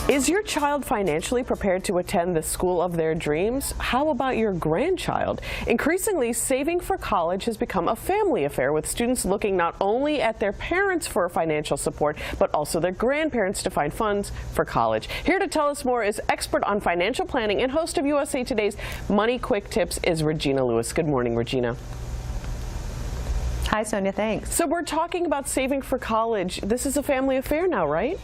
Is your child financially prepared to attend the school of their dreams? How about your grandchild? Increasingly, saving for college has become a family affair, with students looking not only at their parents for financial support, but also their grandparents to find funds for college. Here to tell us more is expert on financial planning and host of USA Today's Money Quick Tips is Regina Lewis. Good morning, Regina. Hi, Sonia. Thanks. So we're talking about saving for college. This is a family affair now, right?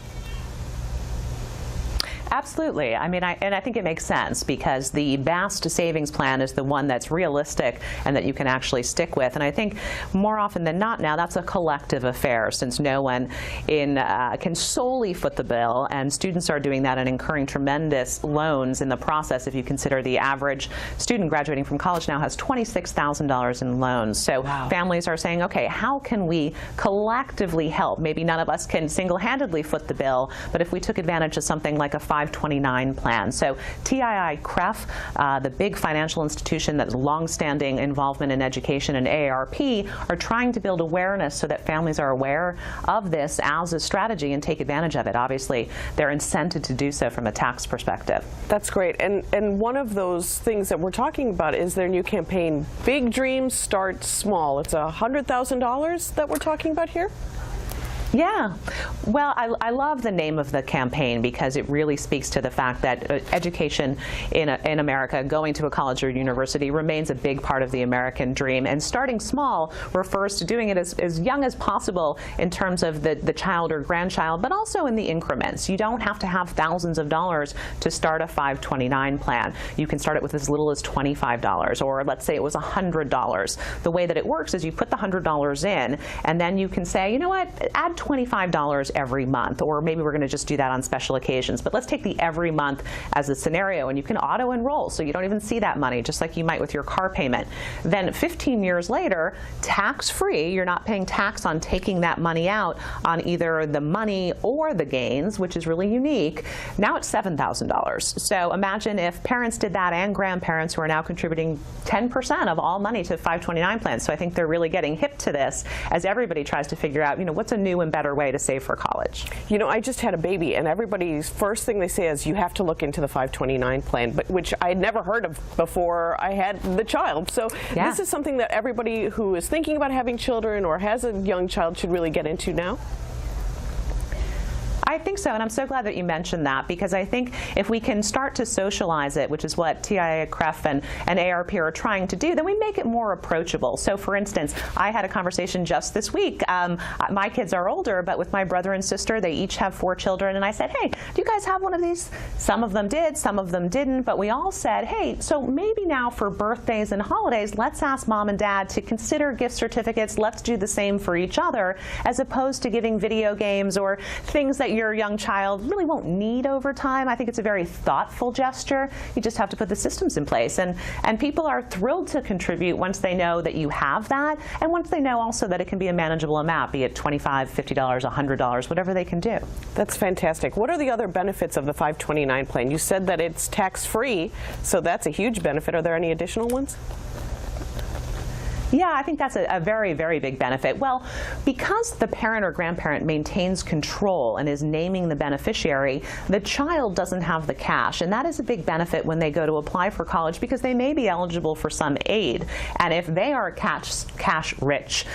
Absolutely. I mean, I think it makes sense because the BAST savings plan is the one that's realistic and that you can actually stick with. And I think more often than not now, that's a collective affair, since no one can solely foot the bill, and students are doing that and incurring tremendous loans in the process. If you consider the average student graduating from college now has $26,000 in loans. So wow. Families are saying, okay, how can we collectively help? Maybe none of us can single-handedly foot the bill, but if we took advantage of something like a 529 plan. So TII-CREF, the big financial institution that's long-standing involvement in education, and AARP are trying to build awareness so that families are aware of this as a strategy and take advantage of it. Obviously, they're incented to do so from a tax perspective. That's great. And one of those things that we're talking about is their new campaign, Big Dreams Start Small. It's $100,000 that we're talking about here? Yeah. Well, I love the name of the campaign because it really speaks to the fact that education in America, going to a college or university, remains a big part of the American dream. And starting small refers to doing it as young as possible in terms of the child or grandchild, but also in the increments. You don't have to have thousands of dollars to start a 529 plan. You can start it with as little as $25, or let's say it was $100. The way that it works is you put the $100 in, and then you can say, you know what, add $25 every month, or maybe we're going to just do that on special occasions. But let's take the every month as a scenario, and you can auto enroll so you don't even see that money, just like you might with your car payment. Then 15 years later, tax-free, you're not paying tax on taking that money out on either the money or the gains, which is really unique. Now it's $7,000. So imagine if parents did that, and grandparents, who are now contributing 10% of all money to 529 plans. So I think they're really getting hip to this as everybody tries to figure out, what's a new and better way to save for college. I just had a baby, and everybody's first thing they say is you have to look into the 529 plan, which I had never heard of before I had the child. So yeah. This is something that everybody who is thinking about having children or has a young child should really get into now. I think so, and I'm so glad that you mentioned that, because I think if we can start to socialize it, which is what TII-CREF and AARP are trying to do, then we make it more approachable. So for instance, I had a conversation just this week. My kids are older, but with my brother and sister, they each have 4 children, and I said, hey, do you guys have one of these? Some of them did, some of them didn't, but we all said, hey, so maybe now for birthdays and holidays, let's ask mom and dad to consider gift certificates. Let's do the same for each other, as opposed to giving video games or things that your young child really won't need over time. I think it's a very thoughtful gesture. You just have to put the systems in place. And people are thrilled to contribute once they know that you have that, and once they know also that it can be a manageable amount, be it $25, $50, $100, whatever they can do. That's fantastic. What are the other benefits of the 529 plan? You said that it's tax-free, so that's a huge benefit. Are there any additional ones? Yeah, I think that's a very, very big benefit. Well, because the parent or grandparent maintains control and is naming the beneficiary, the child doesn't have the cash. And that is a big benefit when they go to apply for college, because they may be eligible for some aid. And if they are cash rich,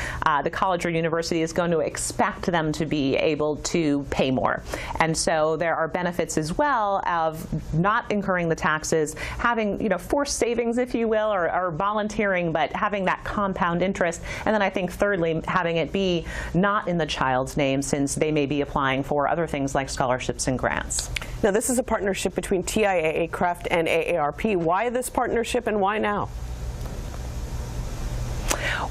the college or university is going to expect them to be able to pay more. And so there are benefits as well of not incurring the taxes, having forced savings, if you will, or volunteering, but having that compound interest. And then I think thirdly, having it be not in the child's name, since they may be applying for other things like scholarships and grants. Now, this is a partnership between TIAA-CREF and AARP. Why this partnership, and why now?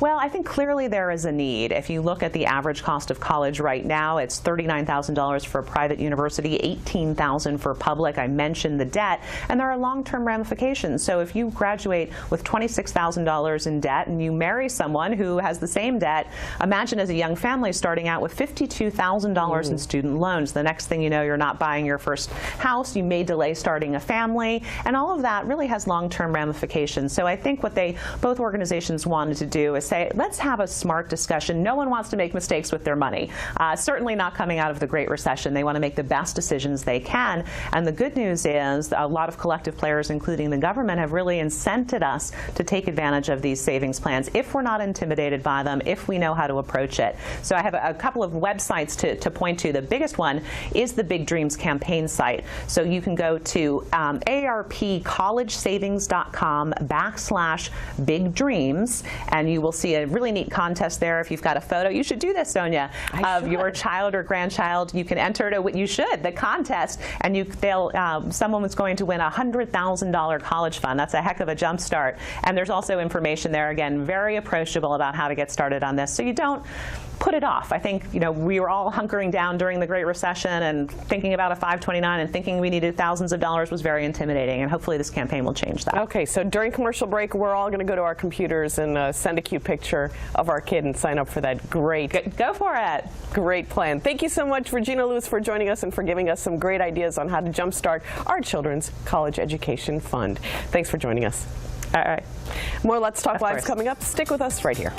Well, I think clearly there is a need. If you look at the average cost of college right now, it's $39,000 for a private university, $18,000 for public. I mentioned the debt, and there are long-term ramifications. So if you graduate with $26,000 in debt and you marry someone who has the same debt, imagine as a young family starting out with $52,000 in student loans. The next thing you know, you're not buying your first house. You may delay starting a family, and all of that really has long-term ramifications. So I think what both organizations wanted to do is say, let's have a smart discussion. No one wants to make mistakes with their money. Certainly not coming out of the Great Recession. They want to make the best decisions they can. And the good news is a lot of collective players, including the government, have really incented us to take advantage of these savings plans if we're not intimidated by them, if we know how to approach it. So I have a couple of websites to point to. The biggest one is the Big Dreams campaign site. So you can go to arpcollegesavings.com/Big Dreams, and you will see a really neat contest there. If you've got a photo, you should do this, Sonia, of your child or grandchild. You can enter the contest, and someone was going to win a $100,000 college fund. That's a heck of a jump start. And there's also information there, again, very approachable about how to get started on this, so you don't put it off. I think, we were all hunkering down during the Great Recession, and thinking about a 529 and thinking we needed thousands of dollars was very intimidating, and hopefully this campaign will change that. Okay, so during commercial break, we're all going to go to our computers and send a cute picture of our kid and sign up for that great. Go for it. Great plan. Thank you so much, Regina Lewis, for joining us and for giving us some great ideas on how to jumpstart our children's college education fund. Thanks for joining us. All right. More Let's Talk Live's course. coming up. Stick with us right here.